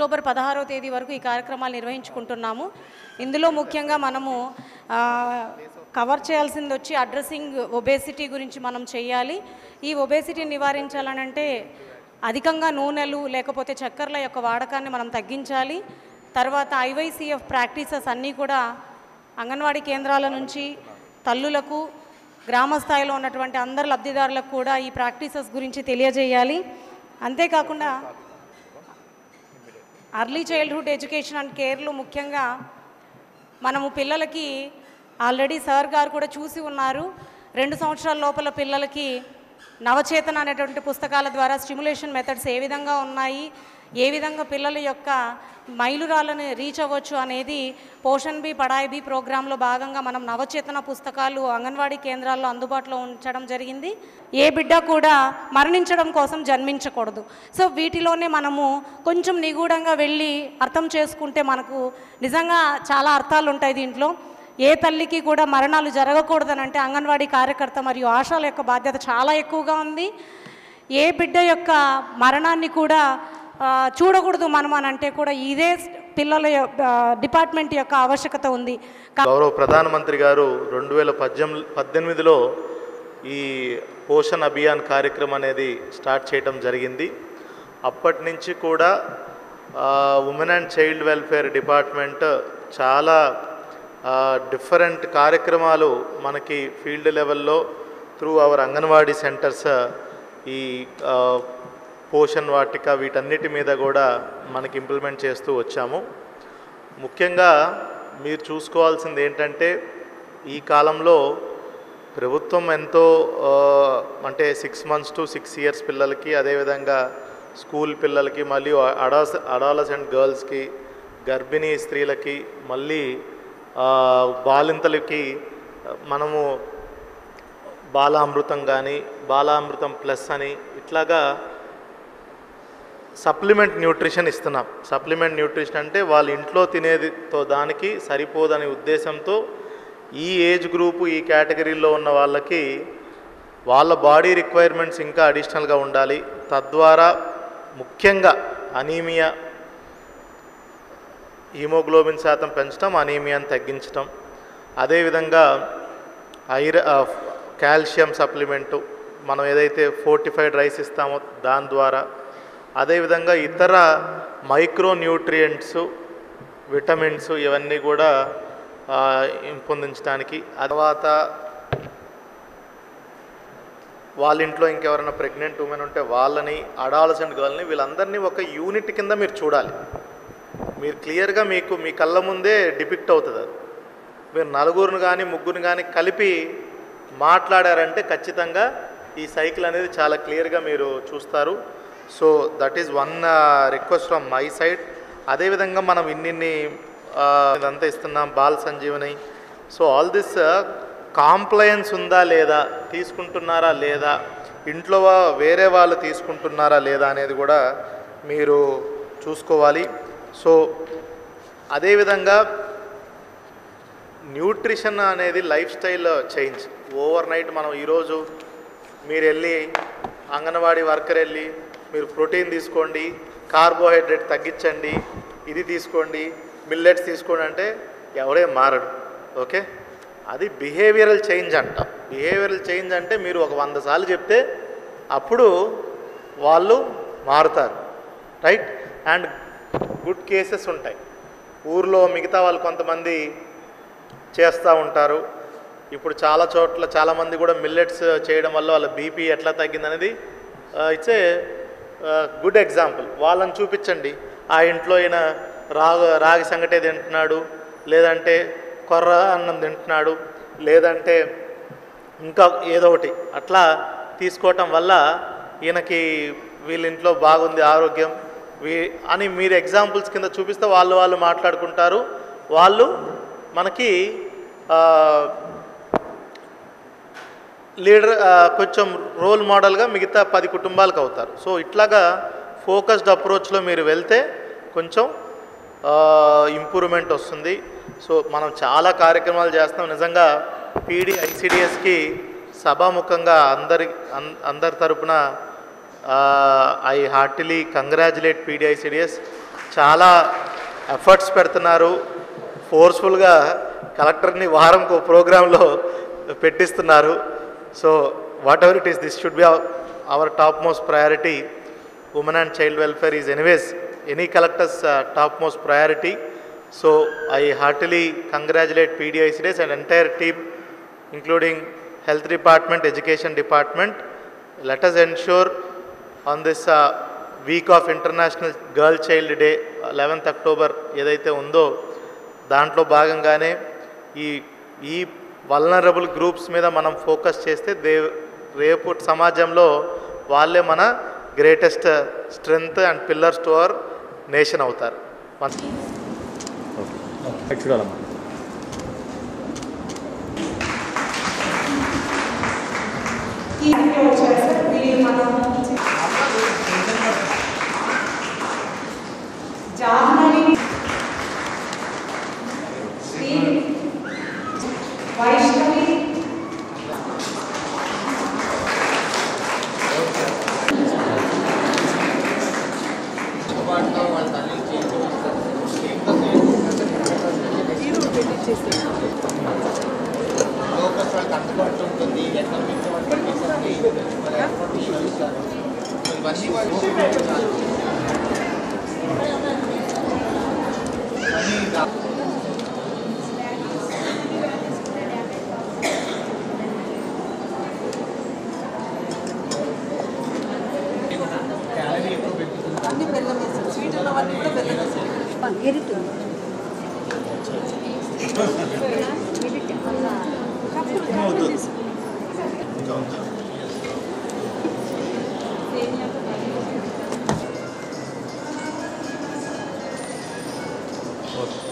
October 16వ తేదీ వరకు ఈ కార్యక్రమాలు నిర్వహించుకుంటున్నాము. ఇందులో ముఖ్యంగా మనము కవర్ చేయాల్సింది వచ్చి అడ్రసింగ్ ఒబేసిటీ గురించి మనం చేయాలి. ఈ ఒబేసిటీని నివారించాలనంటే అధికంగా నూనెలు లేకపోతే చక్కెరల యొక్క వాడకాన్ని మనం తగ్గించాలి. తర్వాత ఐవైసీఎఫ్ ప్రాక్టీసెస్ అన్నీ కూడా అంగన్వాడీ కేంద్రాల నుంచి తల్లులకు గ్రామ స్థాయిలో ఉన్నటువంటి అందరు లబ్ధిదారులకు కూడా ఈ ప్రాక్టీసెస్ గురించి తెలియజేయాలి. అంతేకాకుండా అర్లీ చైల్డ్హుడ్ ఎడ్యుకేషన్ అండ్ కేర్లో ముఖ్యంగా మనము పిల్లలకి ఆల్రెడీ సార్ గారు కూడా చూసి ఉన్నారు. 2 సంవత్సరాల లోపల పిల్లలకి నవచేతన అనేటువంటి పుస్తకాల ద్వారా స్టిమ్యులేషన్ మెథడ్స్ ఏ విధంగా ఉన్నాయి, ఏ విధంగా పిల్లల యొక్క మైలురాళ్ళని రీచ్ అవ్వచ్చు అనేది పోషణ్ బి పడాయి బి ప్రోగ్రాంలో భాగంగా మనం నవచేతన పుస్తకాలు అంగన్వాడీ కేంద్రాల్లో అందుబాటులో ఉంచడం జరిగింది. ఏ బిడ్డ కూడా మరణించడం కోసం జన్మించకూడదు. సో వీటిలోనే మనము కొంచెం నిగూఢంగా వెళ్ళి అర్థం చేసుకుంటే మనకు నిజంగా చాలా అర్థాలు ఉంటాయి దీంట్లో. ఏ తల్లికి కూడా మరణాలు జరగకూడదనంటే అంగన్వాడీ కార్యకర్త మరియు ఆశాల యొక్క బాధ్యత చాలా ఎక్కువగా ఉంది. ఏ బిడ్డ యొక్క మరణాన్ని కూడా చూడకూడదు మనం అని అంటే కూడా ఇదే పిల్లల డిపార్ట్మెంట్ యొక్క ఆవశ్యకత ఉంది. గౌరవ ప్రధానమంత్రి గారు 2018లో ఈ పోషణ్ అభియాన్ కార్యక్రమం అనేది స్టార్ట్ చేయడం జరిగింది. అప్పటి నుంచి కూడా women and child welfare department చాలా డిఫరెంట్ కార్యక్రమాలు మనకి ఫీల్డ్ లెవెల్లో త్రూ అవర్ అంగన్వాడీ సెంటర్స్ ఈ పోషణ్ వాటిక వీటన్నిటి మీద కూడా మనకి ఇంప్లిమెంట్ చేస్తూ వచ్చాము. ముఖ్యంగా మీరు చూసుకోవాల్సింది ఏంటంటే ఈ కాలంలో ప్రభుత్వం ఎంతో అంటే 6 months to 6 years పిల్లలకి, అదేవిధంగా స్కూల్ పిల్లలకి, మళ్ళీ అడాలసెంట్ గర్ల్స్కి, గర్భిణీ స్త్రీలకి, మళ్ళీ బాలింతలకి మనము బాలామృతం కానీ బాలామృతం ప్లస్ అని ఇట్లాగా సప్లిమెంట్ న్యూట్రిషన్ ఇస్తున్నాం. సప్లిమెంట్ న్యూట్రిషన్ అంటే వాళ్ళ ఇంట్లో తినేదితో దానికి సరిపోదనే ఉద్దేశంతో ఈ ఏజ్ గ్రూపు ఈ కేటగిరీలో ఉన్న వాళ్ళకి వాళ్ళ బాడీ రిక్వైర్మెంట్స్ ఇంకా అడిషనల్గా ఉండాలి. తద్వారా ముఖ్యంగా అనీమియా, హీమోగ్లోబిన్ శాతం పెంచడం, అనీమియాని తగ్గించడం, అదేవిధంగా కాల్షియం సప్లిమెంటు మనం ఏదైతే ఫోర్టిఫైడ్ రైస్ ఇస్తామో దాని ద్వారా, అదేవిధంగా ఇతర మైక్రో న్యూట్రియంట్స్, విటమిన్స్ ఇవన్నీ కూడా పెంపొందించడానికి. తర్వాత వాళ్ళ ఇంట్లో ఇంకెవరైనా ప్రెగ్నెంట్ ఉమెన్ ఉంటే వాళ్ళని, అడాలసెంట్ గర్ల్ని, వీళ్ళందరినీ ఒక యూనిట్ కింద మీరు చూడాలి. మీరు క్లియర్గా మీ కళ్ళ ముందే డిపిక్ట్ అవుతుంది. అది మీరు 4 కానీ 3 కానీ కలిపి మాట్లాడారంటే ఖచ్చితంగా ఈ సైకిల్ అనేది చాలా క్లియర్గా మీరు చూస్తారు. So that is one request from my side. అదేవిధంగా మనం ఇన్నిన్ని ఇదంతా ఇస్తున్నాం, ball Sanjeevani. So all this compliance ఉందా లేదా, తీసుకుంటున్నారా లేదా, ఇంట్లో వేరే వాళ్ళు తీసుకుంటున్నారా లేదా అనేది కూడా మీరు చూసుకోవాలి. సో అదేవిధంగా న్యూట్రిషన్ అనేది life style change. Over night మనం ఈరోజు మీరు వెళ్ళి అంగన్వాడీ వర్కర్ వెళ్ళి మీరు ప్రోటీన్ తీసుకోండి, కార్బోహైడ్రేట్ తగ్గించండి, ఇది తీసుకోండి, మిల్లెట్స్ తీసుకోండి అంటే ఎవరే మారడు. ఓకే, అది బిహేవియరల్ చేంజ్ అంట. బిహేవియరల్ చేంజ్ అంటే మీరు ఒక 100 సార్లు చెప్తే అప్పుడు వాళ్ళు మారుతారు, రైట్? అండ్ గుడ్ కేసెస్ ఉంటాయి ఊర్లో. మిగతా వాళ్ళు కొంతమంది చేస్తూ ఉంటారు. ఇప్పుడు చాలా చోట్ల చాలామంది కూడా మిల్లెట్స్ చేయడం వల్ల వాళ్ళ బీపీ ఎట్లా తగ్గిందనేది ఇట్స్ ఏ గుడ్ ఎగ్జాంపుల్. వాళ్ళని చూపించండి. ఆ ఇంట్లో అయినా రాగి సంగటే తింటున్నాడు, లేదంటే కొర్ర అన్నం తింటున్నాడు, లేదంటే ఇంకా ఏదో ఒకటి అట్లా తీసుకోవటం వల్ల ఈయనకి వీళ్ళ ఇంట్లో బాగుంది ఆరోగ్యం అని మీరు ఎగ్జాంపుల్స్ కింద చూపిస్తే వాళ్ళు మాట్లాడుకుంటారు. వాళ్ళు మనకి లీడర్, కొంచెం రోల్ మోడల్గా మిగతా 10 కుటుంబాలకు అవుతారు. సో ఇట్లాగా ఫోకస్డ్ అప్రోచ్లో మీరు వెళ్తే కొంచెం ఇంప్రూవ్మెంట్ వస్తుంది. సో మనం చాలా కార్యక్రమాలు చేస్తాం. నిజంగా పీడీ ఐసిడిఎస్కి సభాముఖంగా అందరి తరపున I heartily congratulate PD ICDS చాలా ఎఫర్ట్స్ పెడుతున్నారు. ఫోర్స్ఫుల్గా కలెక్టర్ని వారంకు ప్రోగ్రాంలో పెట్టిస్తున్నారు. So whatever it is, this should be our top most priority. Women and child welfare is anyways any collector's top most priority. So I heartily congratulate PDICDs and entire team, including Health Department, Education Department. Let us ensure on this week of International Girl Child Day, 11th October ఏదైతే ఉందో దాంట్లో భాగంగానే ఈ vulnerable groups మీద మనం focus చేస్తే రేపు సమాజంలో వాళ్ళే మన greatest strength and pillars to our nation అవుతారు. చూడాలమ్మా. వైష్ణవి, లోకస్ వాళ్ళకి అందుబాటులో ఉంటుంది, ఎకనామిక్ వాళ్ళు పనిచేస్తుంది, ఇవన్నీ వాళ్ళు క్యాలరీ ఎక్కువ పెట్టుకుంటుంది. అన్ని బెల్లం వేసాం, స్వీట్ ఉన్నవన్నీ కూడా బెల్లం వేసాం. ఓకే.